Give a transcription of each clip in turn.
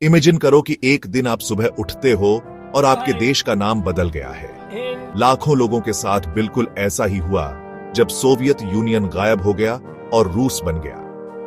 Imagine करो कि एक दिन आप सुबह उठते हो और आपके देश का नाम बदल गया है। लाखों लोगों के साथ बिल्कुल ऐसा ही हुआ जब सोवियत यूनियन गायब हो गया और रूस बन गया।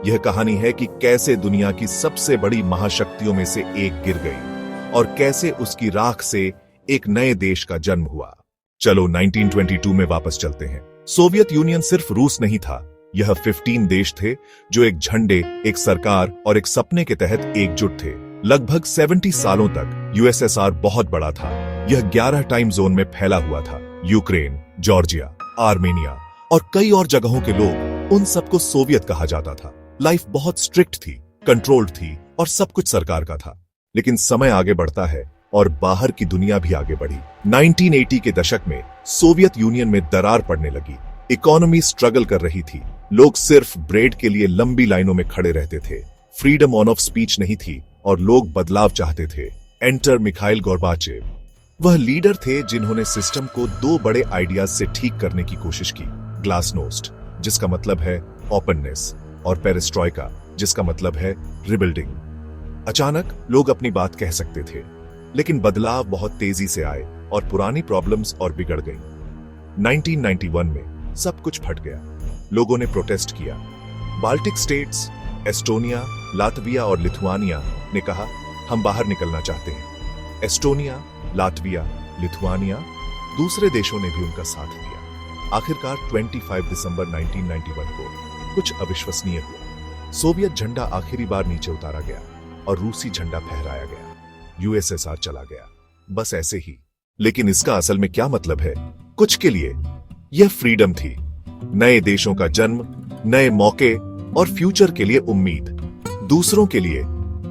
यह कहानी है कि कैसे दुनिया की सबसे बड़ी महाशक्तियों में से एक गिर गई और कैसे उसकी राख से एक नए देश का जन्म हुआ। चलो 1922 में वापस चलते हैं। सोवियत यूनियन सिर्फ रूस नहीं था, यह 15 देश थे जो एक झंडे, एक सरकार और एक सपने के तहत एकजुट थे। लगभग 70 सालों तक यूएसएसआर बहुत बड़ा था। यह 11 टाइम जोन में फैला हुआ था। यूक्रेन, जॉर्जिया, आर्मेनिया और कई और जगहों के लोग, उन सबको सोवियत कहा जाता था। लाइफ बहुत स्ट्रिक्ट थी, कंट्रोल्ड थी और सब कुछ सरकार का था। लेकिन समय आगे बढ़ता है और बाहर की दुनिया भी आगे बढ़ी। 1980 के दशक में सोवियत यूनियन में दरार पड़ने लगी। इकोनॉमी स्ट्रगल कर रही थी। लोग सिर्फ ब्रेड के लिए लंबी लाइनों में खड़े रहते थे। फ्रीडम ऑन ऑफ स्पीच नहीं थी और लोग बदलाव चाहते थे। Enter Mikhail Gorbachev. वह लीडर थे जिन्होंने सिस्टम को दो बड़े आइडियाज से ठीक करने की कोशिश की। ग्लासनोस्ट, जिसका मतलब है ओपननेस, और पेरेस्ट्रॉइका, जिसका मतलब है रिबिल्डिंग। अचानक लोग अपनी बात कह सकते थे, लेकिन बदलाव बहुत तेजी से आए और पुरानी प्रॉब्लम्स और बिगड़ गई। 1991 में सब कुछ फट गया। लोगों ने प्रोटेस्ट किया। बाल्टिक स्टेट्स, एस्टोनिया, लातविया और लिथुआनिया ने कहा, हम बाहर निकलना चाहते हैं। एस्टोनिया, लातविया, लिथुआनिया, दूसरे देशों ने भी उनका साथ दिया। आखिरकार 25 दिसंबर 1991 को कुछ अविश्वसनीय हुआ। सोवियत झंडा आखिरी बार नीचे उतारा गया और रूसी झंडा फहराया गया। यूएसएसआर चला गया, बस ऐसे ही। लेकिन इसका असल में क्या मतलब है? कुछ के लिए यह फ्रीडम थी, नए देशों का जन्म, नए मौके और फ्यूचर के लिए उम्मीद। दूसरों के लिए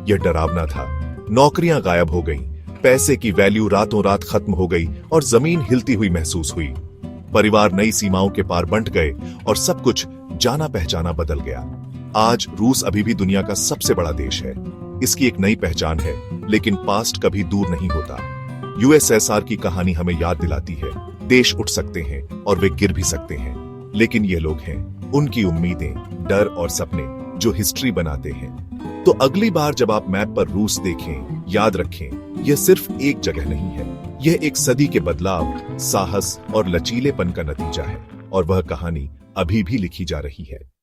यह डरावना था। नौकरियां गायब हो गईं, पैसे की वैल्यू रातों रात खत्म हो गई और जमीन हिलती हुई महसूस हुई। परिवार नई सीमाओं के पार बंट गए और सब कुछ जाना पहचाना बदल गया। आज रूस अभी भी दुनिया का सबसे बड़ा देश है। इसकी एक नई पहचान है, लेकिन पास्ट कभी दूर नहीं होता। यूएसएसआर की कहानी हमें याद दिलाती है, देश उठ सकते हैं और वे गिर भी सकते हैं, लेकिन ये लोग हैं, उनकी उम्मीदें, डर और सपने जो हिस्ट्री बनाते हैं। तो अगली बार जब आप मैप पर रूस देखें, याद रखें, यह सिर्फ एक जगह नहीं है। यह एक सदी के बदलाव, साहस और लचीलेपन का नतीजा है, और वह कहानी अभी भी लिखी जा रही है।